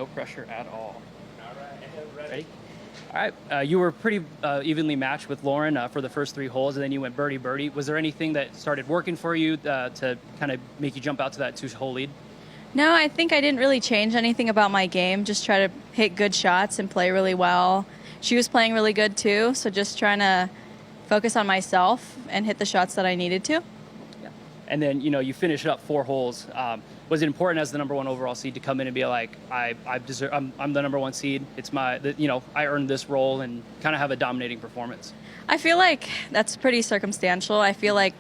No pressure at all. Ready? All right. You were pretty evenly matched with Lauren for the first 3 holes, and then you went birdie. Was there anything that started working for you to kind of make you jump out to that 2-hole lead? No, I think I didn't really change anything about my game. Just try to hit good shots and play really well. She was playing really good too, so just trying to focus on myself and hit the shots that I needed to. Yeah. And then, you finished up 4 holes. Was it important as the number 1 overall seed to come in and be like, I'm the number 1 seed. It's I earned this role and kind of have a dominating performance? I feel like that's pretty circumstantial. I feel like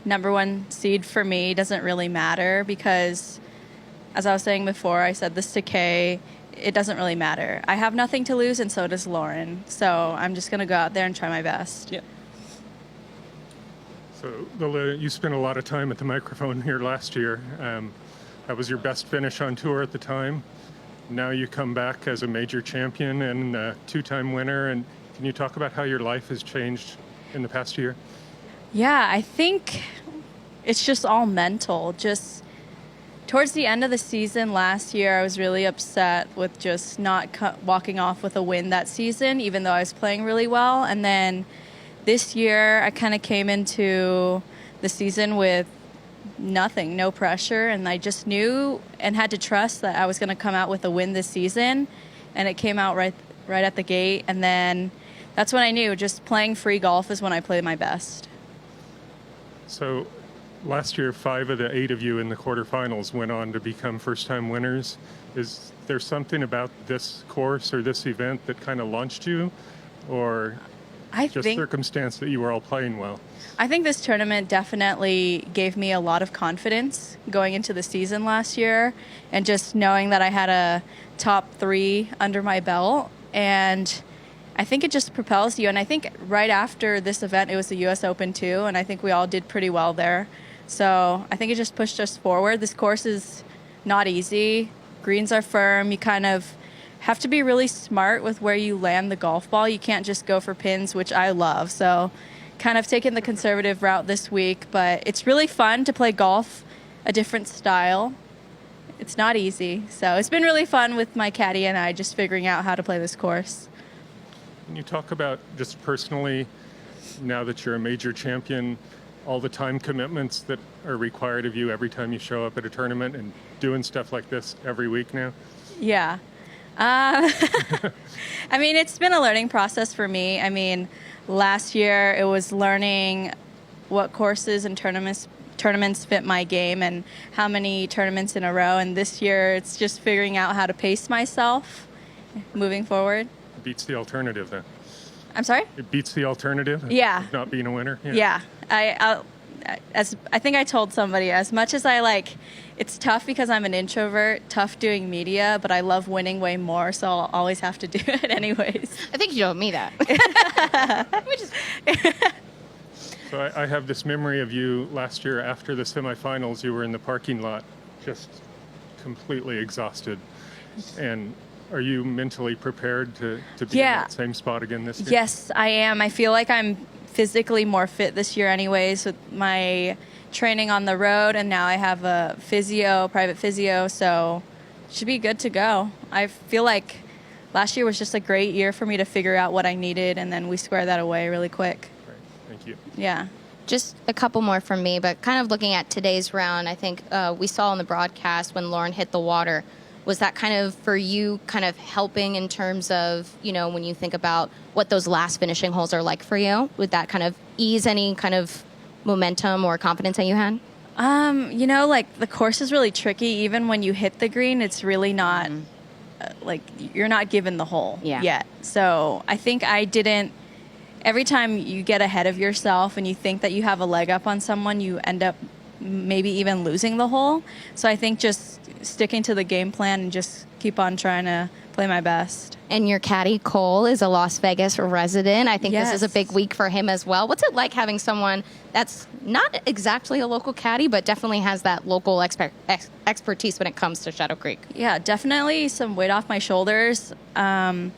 number 1 seed for me doesn't really matter because, as I was saying before, I said this to Kay, it doesn't really matter. I have nothing to lose, and so does Lauren. So I'm just going to go out there and try my best. Yeah. So, Lila, you spent a lot of time at the microphone here last year. That was your best finish on tour at the time. Now you come back as a major champion and a 2-time winner. And can you talk about how your life has changed in the past year? Yeah, I think it's just all mental. Just towards the end of the season last year, I was really upset with just not walking off with a win that season, even though I was playing really well. And then this year, I kind of came into the season with nothing, no pressure, and I just knew and had to trust that I was going to come out with a win this season, and it came out right at the gate. And then that's when I knew just playing free golf is when I play my best. So last year, 5 of the 8 of you in the quarterfinals went on to become first-time winners. Is there something about this course or this event that kind of launched you, or just circumstance that you were all playing well? I think this tournament definitely gave me a lot of confidence going into the season last year, and just knowing that I had a top 3 under my belt. And I think it just propels you. And I think right after this event, it was the U.S. Open too, and I think we all did pretty well there. So I think it just pushed us forward. This course is not easy. Greens are firm. You kind of have to be really smart with where you land the golf ball. You can't just go for pins, which I love. So kind of taking the conservative route this week, but it's really fun to play golf a different style. It's not easy. So it's been really fun with my caddy and I just figuring out how to play this course. Can you talk about just personally, now that you're a major champion, all the time commitments that are required of you every time you show up at a tournament and doing stuff like this every week now? Yeah. I mean, it's been a learning process for me. I mean, last year it was learning what courses and tournaments fit my game and how many tournaments in a row. And this year it's just figuring out how to pace myself moving forward. It beats the alternative then. I'm sorry? It beats the alternative? Yeah. Not being a winner? Yeah. I think I told somebody, as much as it's tough because I'm an introvert, tough doing media, but I love winning way more, so I'll always have to do it anyways. I think you told me that. So I have this memory of you last year after the semifinals. You were in the parking lot, just completely exhausted. And are you mentally prepared to be in that same spot again this year? Yes, I am. I feel like I'm physically more fit this year anyways with my training on the road, and now I have a private physio, so it should be good to go. I feel like last year was just a great year for me to figure out what I needed, and then we squared that away really quick. Great. Thank you. Yeah. Just a couple more from me, but kind of looking at today's round, I think we saw on the broadcast when Lauren hit the water. Was that kind of, for you, kind of helping in terms of, when you think about what those last finishing holes are like for you? Would that kind of ease any kind of momentum or confidence that you had? The course is really tricky. Even when you hit the green, it's really not, you're not given the hole yet. So I think every time you get ahead of yourself and you think that you have a leg up on someone, you end up maybe even losing the hole. So I think just sticking to the game plan and just keep on trying to play my best. And your caddy, Cole, is a Las Vegas resident. I think this is a big week for him as well. What's it like having someone that's not exactly a local caddy, but definitely has that local expertise when it comes to Shadow Creek? Yeah, definitely some weight off my shoulders. Been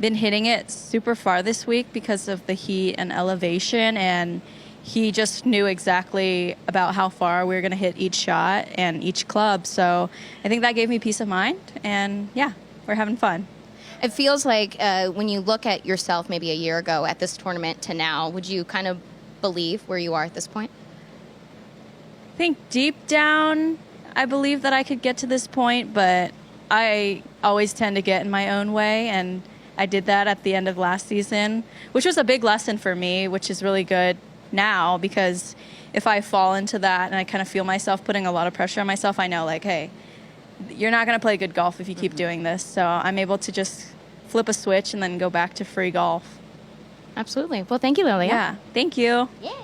hitting it super far this week because of the heat and elevation, and he just knew exactly about how far we were going to hit each shot and each club. So I think that gave me peace of mind. And yeah, we're having fun. It feels like when you look at yourself maybe a year ago at this tournament to now, would you kind of believe where you are at this point? I think deep down, I believe that I could get to this point, but I always tend to get in my own way. And I did that at the end of last season, which was a big lesson for me, which is really good now, because if I fall into that and I kind of feel myself putting a lot of pressure on myself, I know, like, hey, you're not going to play good golf if you keep doing this. So I'm able to just flip a switch and then go back to free golf. Absolutely. Well, thank you, Lilia. Yeah. Thank you. Yeah.